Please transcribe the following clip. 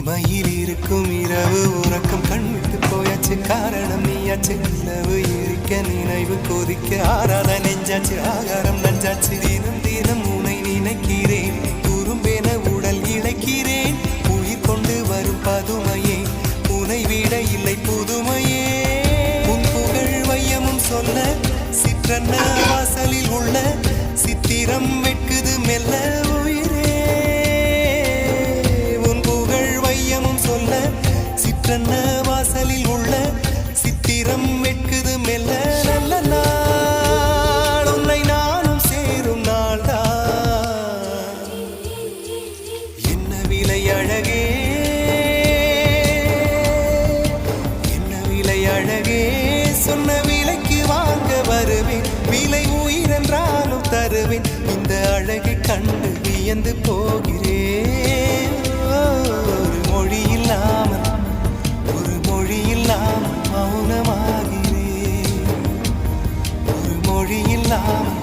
தனிமையில் இருக்கும் இரவு உறக்கம் கண்விட்டு போயாச்சு காரணம் நீயாச்சு நிலவு எரிக்க நினைவு கொதிக்க ஆறாத நெஞ்சாச்சு ஆகாரம் நஞ்சாச்சு தினம் தினம் உனை நினைக்கிறேன் குறும்பென உடல் இழைக்கிறேன் உயிர் கொண்டு வரும் பதுமையே உனை விட இல்லை புதுமையே உன் புகழ் வையமும் சொல்ல சிற்றன்ன வாசலில் உள்ள சித்திரம் வெட்குது மெல்ல வாசலில் உள்ள சித்திரம் வெட்குது மெல்ல நல்ல நாள் உன்னை நானும் சேரும் நாள்தான் என்ன விலை அழகே என்ன விலை அழகே சொன்ன விலைக்கு வாங்க வருவேன் விலை உயிரென்றாலும் தருவேன் இந்த அழகை கண்டு வியந்து போகிறேன் ஒரு மொழி இல்லாமல் மௌனமாகிறேன் ஒரு மொழி இல்லாமல்